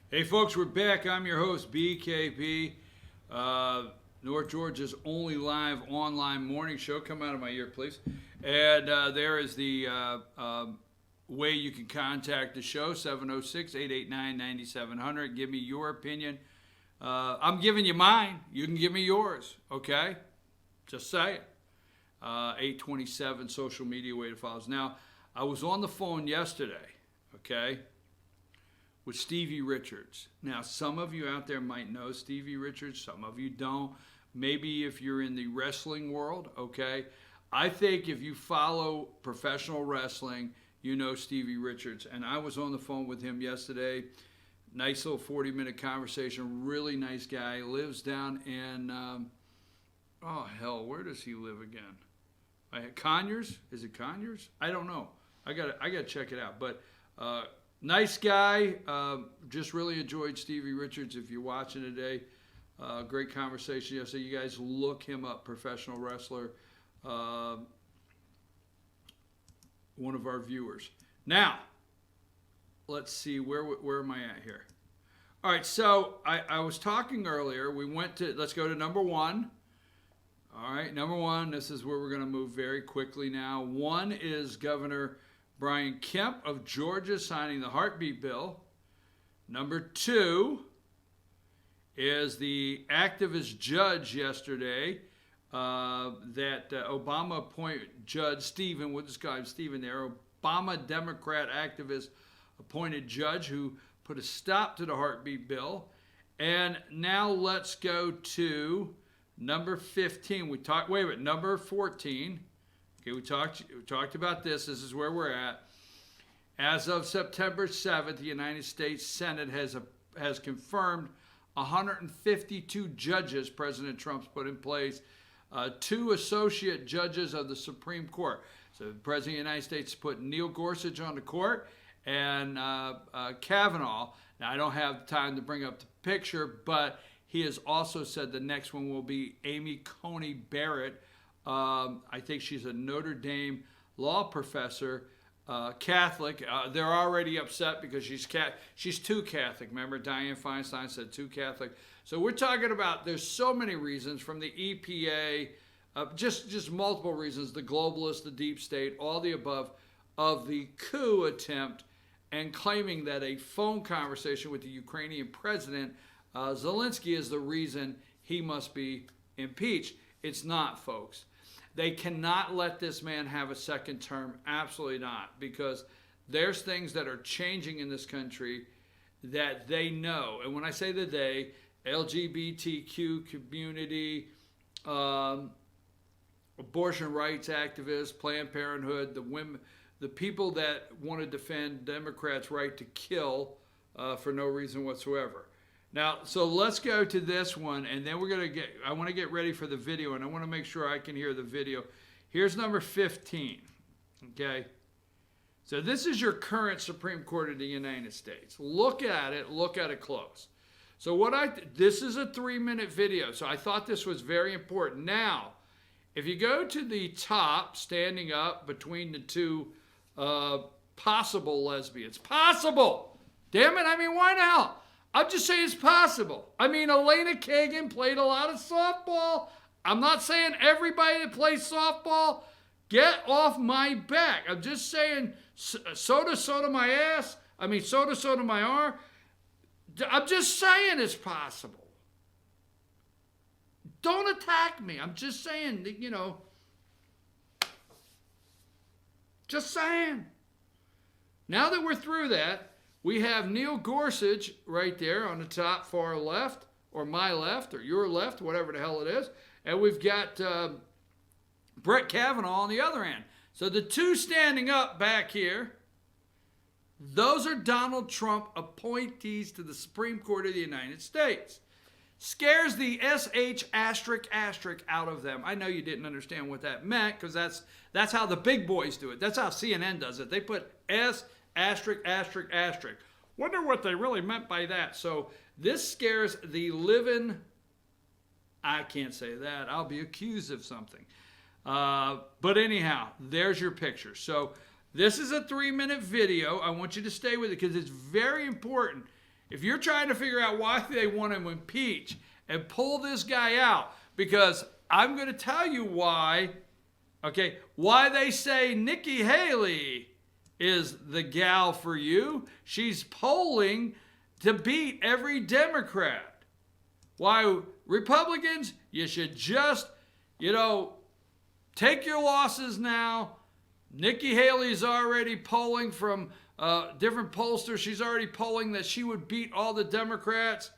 Hey folks, we're back. I'm your host, BKP. North Georgia's only live online morning show. Come out of my ear, please. And there is the way you can contact the show, 706-889-9700. Give me your opinion. I'm giving you mine. You can give me yours, okay? Just say it. 827 social media way to follow us. Now, I was on the phone yesterday, okay, with Stevie Richards. Now, some of you out there might know Stevie Richards. Some of you don't. Maybe if you're in the wrestling world, okay. I think if you follow professional wrestling, you know Stevie Richards. And I was on the phone with him yesterday. Nice little 40-minute conversation. Really nice guy. Lives down in, where does he live again? Conyers? Is it Conyers? I don't know. I gotta check it out. But nice guy. Just really enjoyed Stevie Richards. If you're watching today, great conversation yesterday. You guys look him up, professional wrestler. One of our viewers. Now, let's see, where am I at here? All right, so I was talking earlier. Let's go to number one. All right, number one, this is where we're going to move very quickly now. One is Governor Brian Kemp of Georgia signing the heartbeat bill. Number two is the activist judge yesterday that Obama appointed Judge Stephen, we'll just call him Stephen there, Obama Democrat activist appointed judge who put a stop to the heartbeat bill. And now let's go to number 15. Number 14. Okay, we talked about this. This is where we're at. As of September 7th, the United States Senate has confirmed 152 judges President Trump's put in place, 2 associate judges of the Supreme Court. So the President of the United States put Neil Gorsuch on the court and Kavanaugh. Now, I don't have time to bring up the picture, but he has also said the next one will be Amy Coney Barrett. I think she's a Notre Dame law professor, Catholic. They're already upset because she's too Catholic. Remember, Dianne Feinstein said too Catholic. So we're talking about, there's so many reasons, from the EPA, just multiple reasons, the globalists, the deep state, all the above, of the coup attempt, and claiming that a phone conversation with the Ukrainian president, Zelensky, is the reason he must be impeached. It's not, folks. They cannot let this man have a second term. Absolutely not. Because there's things that are changing in this country that they know. And when I say the they, LGBTQ community, abortion rights activists, Planned Parenthood, the women, the people that want to defend Democrats' right to kill for no reason whatsoever. Now, so let's go to this one, and then I want to get ready for the video, and I want to make sure I can hear the video. Here's number 15, okay? So this is your current Supreme Court of the United States. Look at it close. So this is a 3-minute video, so I thought this was very important. Now, if you go to the top, standing up between the two possible lesbians, possible, damn it, I mean, why the hell? I'm just saying it's possible. I mean, Elena Kagan played a lot of softball. I'm not saying everybody that plays softball, get off my back. I'm just saying soda my ass. I mean, soda my arm. I'm just saying it's possible. Don't attack me. I'm just saying, just saying. Now that we're through that, we have Neil Gorsuch right there on the top far left, or my left, or your left, whatever the hell it is. And we've got Brett Kavanaugh on the other end. So the two standing up back here, those are Donald Trump appointees to the Supreme Court of the United States. Scares the SH asterisk out of them. I know you didn't understand what that meant, because that's how the big boys do it. That's how CNN does it. They put S asterisk. Wonder what they really meant by that. So this scares the living, I can't say that. I'll be accused of something. But anyhow, there's your picture. So this is a 3-minute video. I want you to stay with it because it's very important. If you're trying to figure out why they want to impeach and pull this guy out, because I'm going to tell you why, okay, why they say Nikki Haley is the gal for you. She's polling to beat every Democrat. Why Republicans, you should just, take your losses now. Nikki Haley's already polling from different pollsters. She's already polling that she would beat all the Democrats.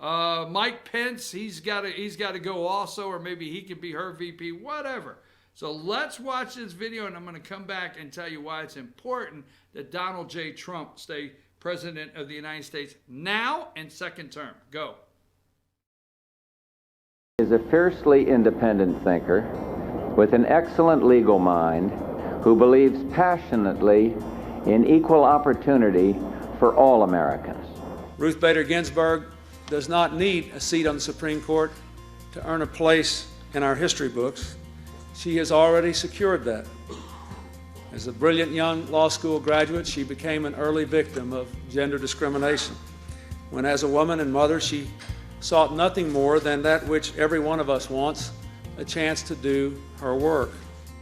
Mike Pence, he's got to go also, or maybe he could be her VP, whatever. So let's watch this video, and I'm going to come back and tell you why it's important that Donald J. Trump stay president of the United States now and second term. Go. He is a fiercely independent thinker with an excellent legal mind who believes passionately in equal opportunity for all Americans. Ruth Bader Ginsburg does not need a seat on the Supreme Court to earn a place in our history books. She has already secured that. As a brilliant young law school graduate, she became an early victim of gender discrimination, when as a woman and mother, she sought nothing more than that which every one of us wants, a chance to do her work.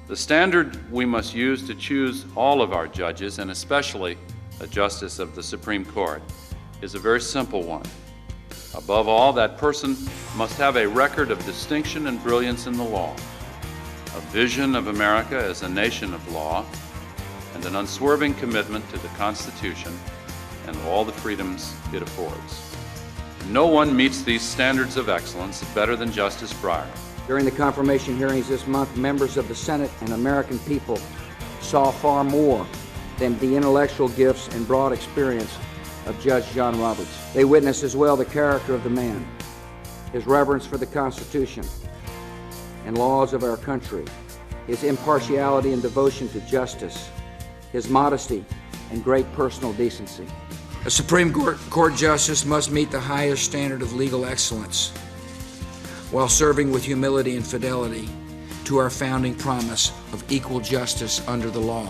The standard we must use to choose all of our judges, and especially a justice of the Supreme Court, is a very simple one. Above all, that person must have a record of distinction and brilliance in the law, a vision of America as a nation of law, and an unswerving commitment to the Constitution and all the freedoms it affords. No one meets these standards of excellence better than Justice Breyer. During the confirmation hearings this month, members of the Senate and American people saw far more than the intellectual gifts and broad experience of Judge John Roberts. They witnessed as well the character of the man, his reverence for the Constitution and laws of our country, his impartiality and devotion to justice, his modesty and great personal decency. A Supreme Court justice must meet the highest standard of legal excellence while serving with humility and fidelity to our founding promise of equal justice under the law.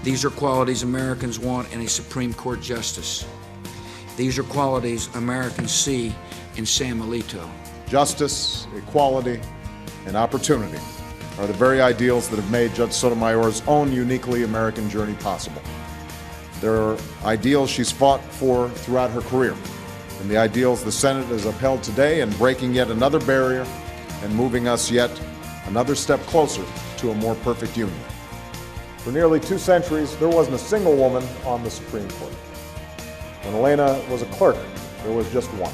These are qualities Americans want in a Supreme Court justice. These are qualities Americans see in Sam Alito. Justice, equality, and opportunity are the very ideals that have made Judge Sotomayor's own uniquely American journey possible. They're ideals she's fought for throughout her career, and the ideals the Senate has upheld today in breaking yet another barrier and moving us yet another step closer to a more perfect union. For nearly 2 centuries, there wasn't a single woman on the Supreme Court. When Elena was a clerk, there was just one.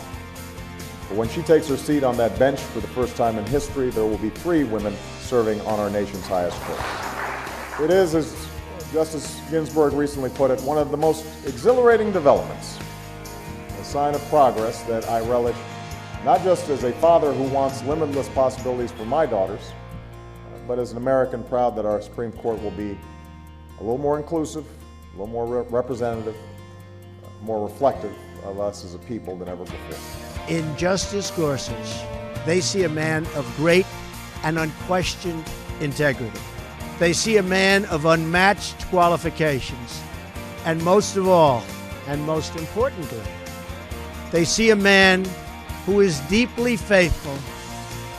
But when she takes her seat on that bench for the first time in history, there will be 3 women serving on our nation's highest court. It is, as Justice Ginsburg recently put it, one of the most exhilarating developments, a sign of progress that I relish, not just as a father who wants limitless possibilities for my daughters, but as an American proud that our Supreme Court will be a little more inclusive, a little more representative, more reflective of us as a people than ever before. In Justice Gorsuch, they see a man of great and unquestioned integrity. They see a man of unmatched qualifications. And most of all, and most importantly, they see a man who is deeply faithful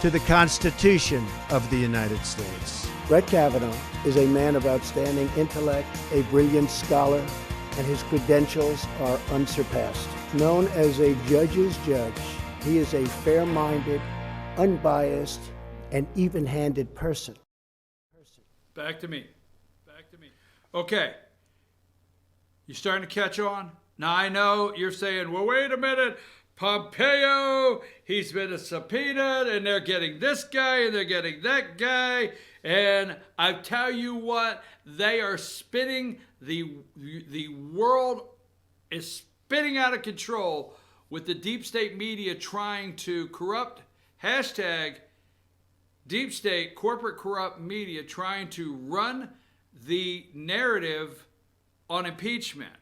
to the Constitution of the United States. Brett Kavanaugh is a man of outstanding intellect, a brilliant scholar, and his credentials are unsurpassed. Known as a judge's judge, he is a fair-minded, unbiased, and even-handed person. Back to me. Okay. You starting to catch on? Now, I know you're saying, well, wait a minute. Pompeo, he's been subpoenaed, and they're getting this guy, and they're getting that guy. And I tell you what, they are spinning, the world is spinning out of control with the deep state media trying to corrupt, hashtag deep state, corporate corrupt media trying to run the narrative on impeachment.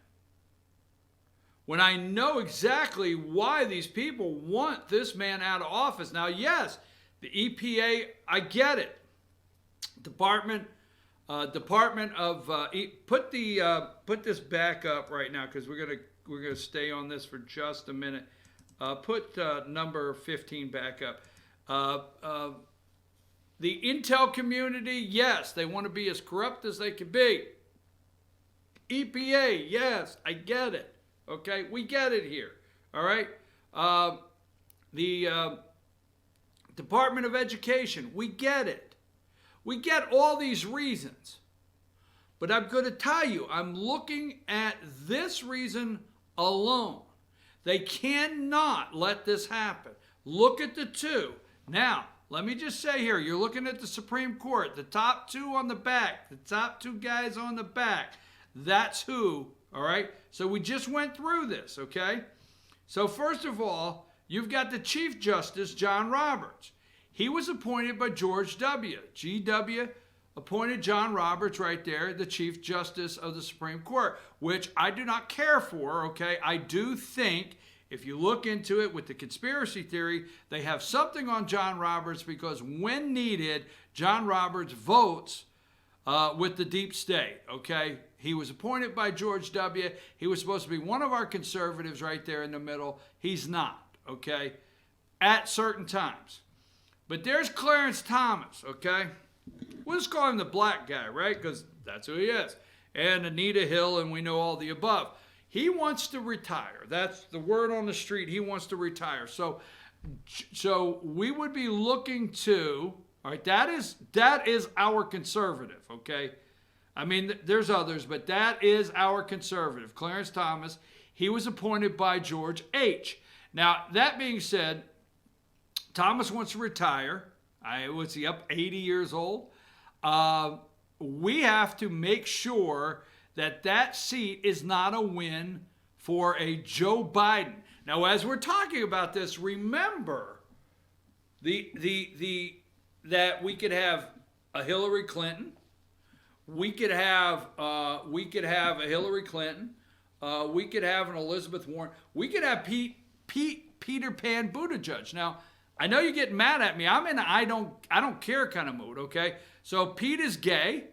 When I know exactly why these people want this man out of office. Now, yes, the EPA, I get it. Department Department of put this back up right now because we're gonna stay on this for just a minute. Put number 15 back up. The intel community, yes, they want to be as corrupt as they can be. EPA, yes, I get it. Okay, we get it here. All right. The Department of Education, we get it. We get all these reasons. But I'm going to tell you, I'm looking at this reason alone. They cannot let this happen. Look at the two. Now, let me just say here, you're looking at the Supreme Court, the top two on the back, the top two guys on the back. That's who, all right? So we just went through this, okay? So first of all, you've got the Chief Justice, John Roberts. He was appointed by George W. GW appointed John Roberts right there, the Chief Justice of the Supreme Court, which I do not care for, okay? I do think, if you look into it with the conspiracy theory, they have something on John Roberts because when needed, John Roberts votes with the deep state, okay? He was appointed by George W. He was supposed to be one of our conservatives right there in the middle. He's not, okay? At certain times. But there's Clarence Thomas, okay? We'll just call him the black guy, right? Because that's who he is. And Anita Hill, and we know all the above. He wants to retire. That's the word on the street. He wants to retire. So we would be looking to, all right, that is our conservative, okay? I mean, there's others, but that is our conservative, Clarence Thomas. He was appointed by George H. Now, that being said, Thomas wants to retire. Was he up 80 years old? We have to make sure that that seat is not a win for a Joe Biden. Now, as we're talking about this, remember that we could have a Hillary Clinton. We could have a Hillary Clinton. We could have an Elizabeth Warren. We could have Peter Pan Buttigieg. Now, I know you're getting mad at me. I'm in a I don't care kind of mood, okay? So Pete is gay.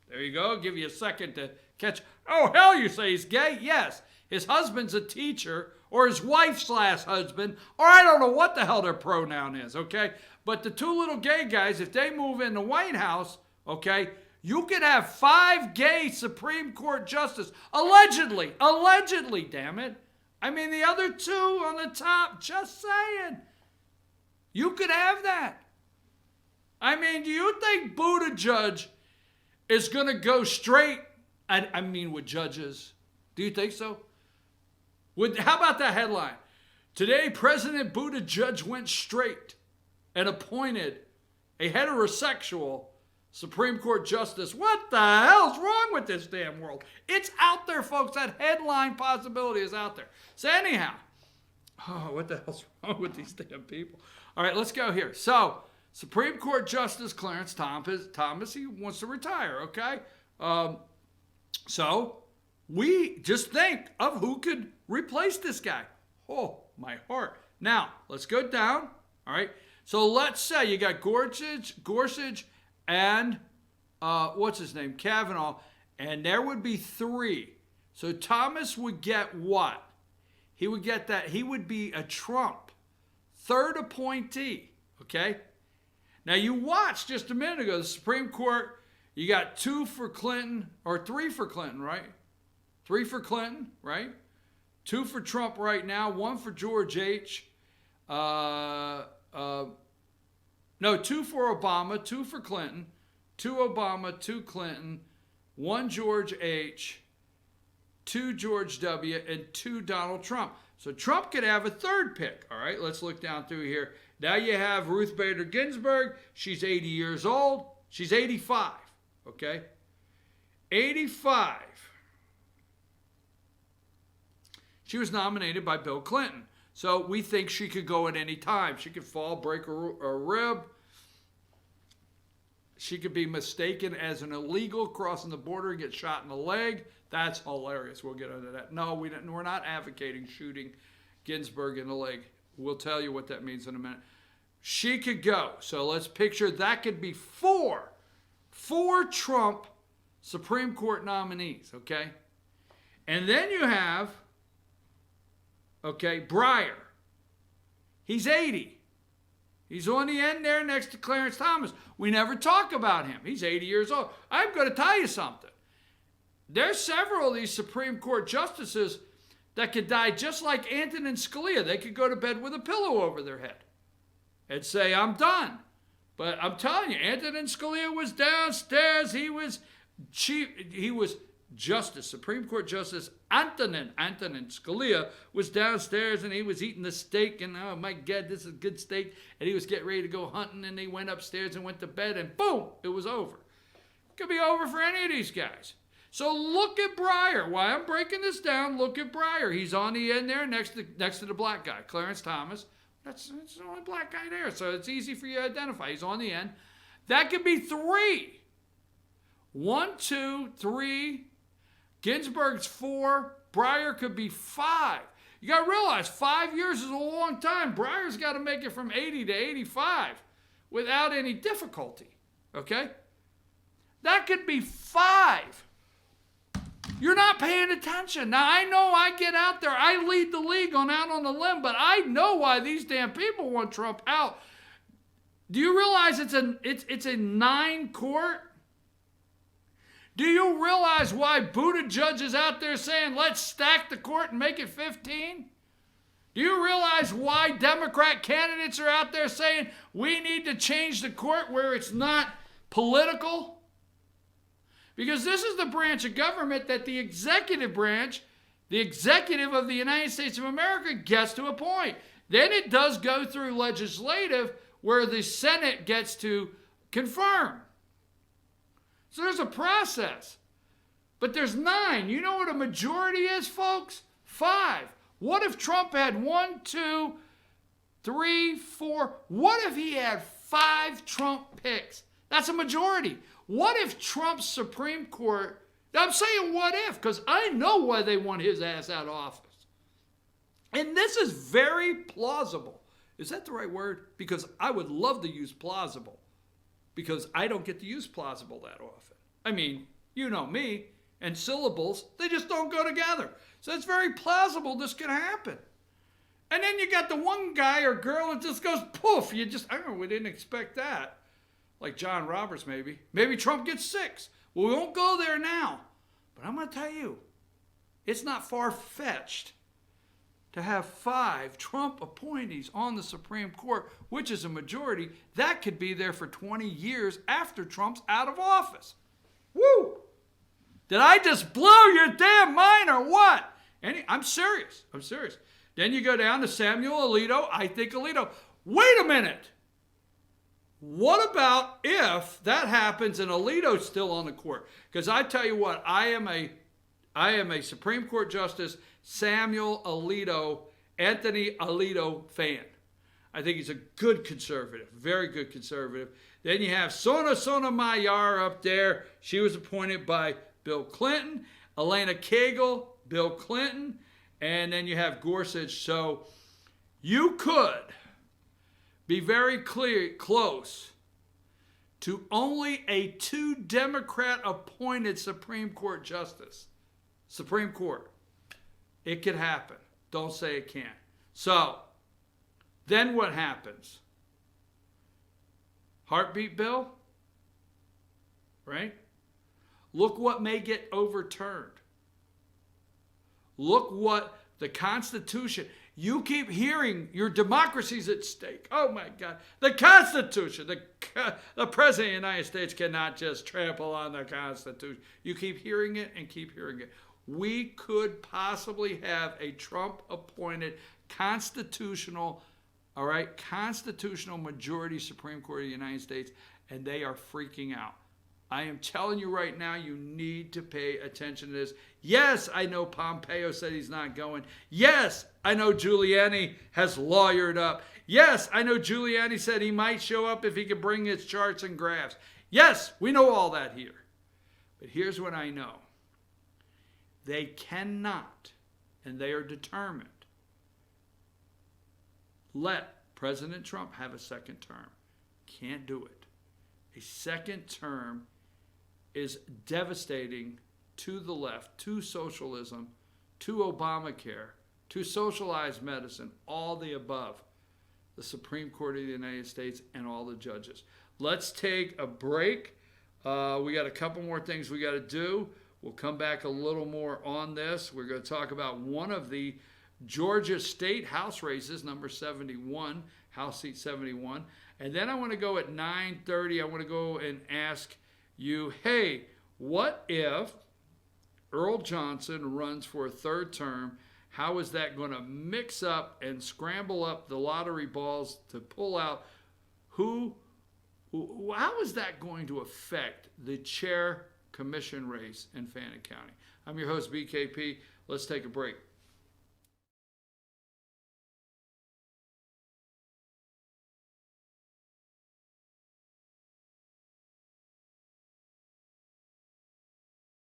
There you go. I'll give you a second to catch. Oh, hell, you say he's gay? Yes. His husband's a teacher, or his wife/husband, or I don't know what the hell their pronoun is, okay? But the two little gay guys, if they move in the White House, okay, you could have 5 gay Supreme Court justices. Allegedly, damn it. I mean, the other 2 on the top, just saying. You could have that. I mean, do you think Buttigieg is going to go straight, I mean, with judges? Do you think so? How about that headline? Today, President Buttigieg went straight and appointed a heterosexual Supreme Court justice. What the hell's wrong with this damn world? It's out there, folks. That headline possibility is out there. So anyhow, what the hell's wrong with these damn people? All right, let's go here. So, Supreme Court Justice Clarence Thomas, he wants to retire, okay? So, we just think of who could replace this guy. Oh, my heart. Now, let's go down, all right? So, let's say you got Gorsuch and, what's his name, Kavanaugh, and there would be 3. So, Thomas would get what? He would get that. He would be a Trump 3rd appointee, okay? Now, you watched just a minute ago, the Supreme Court, you got 2 for Clinton, or 3 for Clinton, right? 3 for Clinton, right? 2 for Trump right now, 1 for George H. No, 2 for Obama, 2 for Clinton, 2 Obama, 2 Clinton, 1 George H., 2 George W., and 2 Donald Trump. So Trump could have a 3rd pick. All right, let's look down through here. Now you have Ruth Bader Ginsburg. She's 80 years old. She's 85, okay? 85. She was nominated by Bill Clinton. So we think she could go at any time. She could fall, break a rib. She could be mistaken as an illegal crossing the border and get shot in the leg. That's hilarious. We'll get into that. No, we're not advocating shooting Ginsburg in the leg. We'll tell you what that means in a minute. She could go. So let's picture that could be 4 4 Trump Supreme Court nominees, okay? And then you have, okay, Breyer. He's 80. He's on the end there next to Clarence Thomas. We never talk about him. He's 80 years old. I'm going to tell you something. There's several of these Supreme Court justices that could die just like Antonin Scalia. They could go to bed with a pillow over their head and say, I'm done. But I'm telling you, Antonin Scalia was downstairs. He was Supreme Court Justice Antonin Scalia was downstairs, and he was eating the steak, and oh my God, this is good steak. And he was getting ready to go hunting, and he went upstairs and went to bed, and boom, it was over. It could be over for any of these guys. So look at Breyer. While I'm breaking this down, look at Breyer. He's on the end there next to the black guy, Clarence Thomas. That's the only black guy there, so it's easy for you to identify. He's on the end. That could be 3. 1, 2, 3. Ginsburg's 4. Breyer could be 5. You got to realize 5 years is a long time. Breyer's got to make it from 80 to 85 without any difficulty. Okay? That could be 5. You're not paying attention. Now, I know I get out there. I lead the league out on the limb, but I know why these damn people want Trump out. Do you realize it's a 9 court? Do you realize why Buttigieg is out there saying, let's stack the court and make it 15? Do you realize why Democrat candidates are out there saying, we need to change the court where it's not political? Because this is the branch of government that the executive branch, the executive of the United States of America, gets to appoint. Then it does go through legislative where the Senate gets to confirm. So there's a process. But there's 9. You know what a majority is, folks? 5. What if Trump had 1, 2, 3, 4? What if he had 5 Trump picks? That's a majority. What if Trump's Supreme Court, I'm saying what if, because I know why they want his ass out of office. And this is very plausible. Is that the right word? Because I would love to use plausible, because I don't get to use plausible that often. I mean, you know me, and syllables, they just don't go together. So it's very plausible this could happen. And then you got the one guy or girl that just goes poof. I don't know, we didn't expect that. Like John Roberts, maybe. Maybe Trump gets 6. Well, we won't go there now. But I'm going to tell you, it's not far-fetched to have 5 Trump appointees on the Supreme Court, which is a majority. That could be there for 20 years after Trump's out of office. Woo! Did I just blow your damn mind or what? I'm serious. I'm serious. Then you go down to Samuel Alito. I think Alito. Wait a minute. What about if that happens and Alito's still on the court? Because I tell you what, I am a Supreme Court Justice Samuel Alito, Anthony Alito fan. I think he's a good conservative, very good conservative. Then you have Sona Sotomayor up there. She was appointed by Bill Clinton. Elena Kagan, Bill Clinton. And then you have Gorsuch. So you could be very close to only a 2 Democrat appointed Supreme Court justice. Supreme Court. It could happen. Don't say it can't. So, then what happens? Heartbeat bill? Right? Look what may get overturned. Look what the Constitution... You keep hearing your democracy's at stake. Oh my God. The Constitution. The President of the United States cannot just trample on the Constitution. You keep hearing it and keep hearing it. We could possibly have a Trump-appointed constitutional majority Supreme Court of the United States, and they are freaking out. I am telling you right now, you need to pay attention to this. Yes, I know Pompeo said he's not going. Yes, I know Giuliani has lawyered up. Yes, I know Giuliani said he might show up if he could bring his charts and graphs. Yes, we know all that here. But here's what I know. They cannot, and they are determined, let President Trump have a second term. Can't do it. A second term is devastating to the left, to socialism, to Obamacare, to socialized medicine, all the above. The Supreme Court of the United States and all the judges. Let's take a break. We got a couple more things we got to do. We'll come back a little more on this. We're going to talk about one of the Georgia State House races, number 71, House seat 71. And then I want to go at 9:30. I want to go and ask you, hey, what if Earl Johnson runs for a third term? How is that going to mix up and scramble up the lottery balls to pull out how is that going to affect the chair commission race in Fannin County? I'm your host, BKP. Let's take a break.